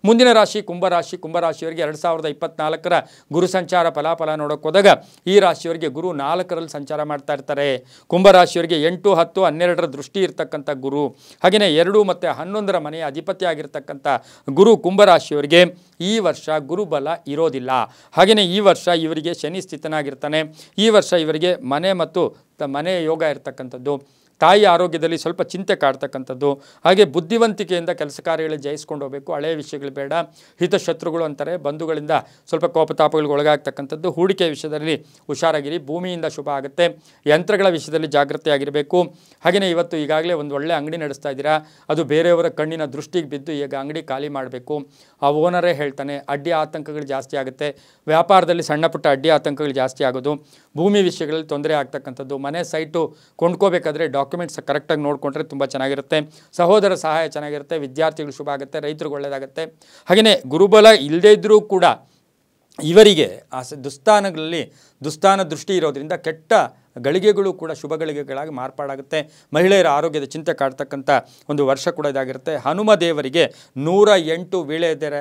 ಮುಂದಿನ ರಾಶಿ ಕುಂಭರಾಶಿ. ಕುಂಭರಾಶಿಯವರಿಗೆ 2024ರ ಗುರು ಸಂಚಾರ ಫಲಾಫಲ ನೋಡೋಕೆ ಹೋದಾಗ ಈ ರಾಶಿಯವರಿಗೆ ಗುರು 4ರಲ್ಲಿ ಸಂಚಾರ ಮಾಡ್ತಾ ಇರ್ತಾರೆ. ಕುಂಭರಾಶಿಯವರಿಗೆ 8, 10, 12ರ ದೃಷ್ಟಿ ಇರ್ತಕ್ಕಂಥ ಗುರು, ಹಾಗೆಯೇ 2 ಮತ್ತು 11ರ ಮನೆಯ ಅಧಿಪತಿ ಆಗಿರ್ತಕ್ಕಂಥ ಗುರು ಕುಂಭರಾಶಿಯವರಿಗೆ ಈ ವರ್ಷ ಗುರುಬಲ ಇರೋದಿಲ್ಲ. ಹಾಗೆಯೇ ಈ ವರ್ಷ ಇವರಿಗೆ ಶನಿ ಸ್ಥಿತನಾಗಿರ್ತಾನೆ. ಈ ವರ್ಷ ಇವರಿಗೆ ಮನೆ ಮತ್ತು ಮನೆ ಯೋಗ ಇರ್ತಕ್ಕಂಥದ್ದು, ತಾಯಿ ಆರೋಗ್ಯದಲ್ಲಿ ಸ್ವಲ್ಪ ಚಿಂತೆ ಕಾಡ್ತಕ್ಕಂಥದ್ದು, ಹಾಗೆ ಬುದ್ಧಿವಂತಿಕೆಯಿಂದ ಕೆಲಸ ಕಾರ್ಯಗಳು ಜಯಿಸ್ಕೊಂಡು ಹೋಗಬೇಕು. ಹಳೆಯ ವಿಷಯಗಳು ಬೇಡ. ಹಿತಶತ್ರುಗಳು ಅಂತಾರೆ, ಬಂಧುಗಳಿಂದ ಸ್ವಲ್ಪ ಕೋಪತಾಪಗಳಿಗೆ ಒಳಗಾಗ್ತಕ್ಕಂಥದ್ದು. ಹೂಡಿಕೆ ವಿಷಯದಲ್ಲಿ ಹುಷಾರಾಗಿರಿ. ಭೂಮಿಯಿಂದ ಶುಭ ಆಗುತ್ತೆ. ಯಂತ್ರಗಳ ವಿಷಯದಲ್ಲಿ ಜಾಗೃತಿಯಾಗಿರಬೇಕು. ಹಾಗೆಯೇ ಇವತ್ತು ಈಗಾಗಲೇ ಒಂದು ಒಳ್ಳೆ ಅಂಗಡಿ ನಡೆಸ್ತಾ ಇದ್ದೀರಾ, ಅದು ಬೇರೆಯವರ ಕಣ್ಣಿನ ದೃಷ್ಟಿಗೆ ಬಿದ್ದು ಈಗ ಅಂಗಡಿ ಖಾಲಿ ಮಾಡಬೇಕು. ಆ ಓನರೇ ಹೇಳ್ತಾನೆ ಅಡ್ಡಿ ಆತಂಕಗಳು ಜಾಸ್ತಿ ಆಗುತ್ತೆ. ವ್ಯಾಪಾರದಲ್ಲಿ ಸಣ್ಣ ಪುಟ್ಟ ಅಡ್ಡಿ ಆತಂಕಗಳು ಜಾಸ್ತಿ ಆಗೋದು, ಭೂಮಿ ವಿಷಯಗಳಲ್ಲಿ ತೊಂದರೆ ಆಗ್ತಕ್ಕಂಥದ್ದು, ಮನೆ ಸೈಟು ಕೊಂಡ್ಕೋಬೇಕಾದ್ರೆ ಡಾಕ್ಯುಮೆಂಟ್ಸ್ ಕರೆಕ್ಟಾಗಿ ನೋಡಿಕೊಂಡ್ರೆ ತುಂಬ ಚೆನ್ನಾಗಿರುತ್ತೆ. ಸಹೋದರ ಸಹಾಯ ಚೆನ್ನಾಗಿರುತ್ತೆ. ವಿದ್ಯಾರ್ಥಿಗಳು ಶುಭ ಆಗುತ್ತೆ. ರೈತರಿಗೆ ಒಳ್ಳೆಯದಾಗುತ್ತೆ. ಹಾಗೆಯೇ ಗುರುಬಲ ಇಲ್ಲದೇ ಇದ್ದರೂ ಕೂಡ ಇವರಿಗೆ ಆ ದುಸ್ಥಾನಗಳಲ್ಲಿ ದುಸ್ಥಾನ ದೃಷ್ಟಿ ಇರೋದ್ರಿಂದ ಕೆಟ್ಟ ಗಳಿಗೆಗಳು ಕೂಡ ಶುಭ ಗಳಿಗೆಗಳಾಗಿ ಮಾರ್ಪಾಡಾಗುತ್ತೆ. ಮಹಿಳೆಯರ ಆರೋಗ್ಯದ ಚಿಂತೆ ಕಾಡ್ತಕ್ಕಂಥ ಒಂದು ವರ್ಷ ಕೂಡ ಇದಾಗಿರುತ್ತೆ. ಹನುಮ ದೇವರಿಗೆ 108 ವೀಳ್ಯದೆಲೆ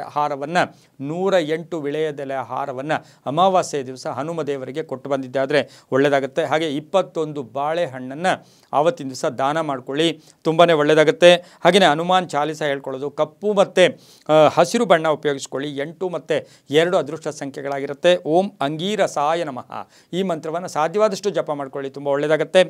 ಹಾರವನ್ನು ಅಮಾವಾಸ್ಯೆ ದಿವಸ ಹನುಮ ದೇವರಿಗೆ ಕೊಟ್ಟು ಬಂದಿದ್ದಾದರೆ ಒಳ್ಳೆಯದಾಗುತ್ತೆ. ಹಾಗೆ 21 ಬಾಳೆಹಣ್ಣನ್ನು ಆವತ್ತಿನ ದಿವಸ ದಾನ ಮಾಡ್ಕೊಳ್ಳಿ, ತುಂಬಾ ಒಳ್ಳೆಯದಾಗುತ್ತೆ. ಹಾಗೆಯೇ ಹನುಮಾನ್ ಚಾಲಿಸ ಹೇಳ್ಕೊಳ್ಳೋದು, ಕಪ್ಪು ಮತ್ತು ಹಸಿರು ಬಣ್ಣ ಉಪಯೋಗಿಸ್ಕೊಳ್ಳಿ. 8 ಮತ್ತು 2 ಅದೃಷ್ಟ ಸಂಖ್ಯೆಗಳಾಗಿರುತ್ತೆ. ಓಂ ಅಂಗೀರಸಾಯ ನಮಃ ಈ ಮಂತ್ರವನ್ನು ಸಾಧ್ಯವಾದಷ್ಟು ಜಪ ಮಾಡ್ಕೊಳ್ಳಿ, ತುಂಬ ಒಳ್ಳೆಯದಾಗುತ್ತೆ.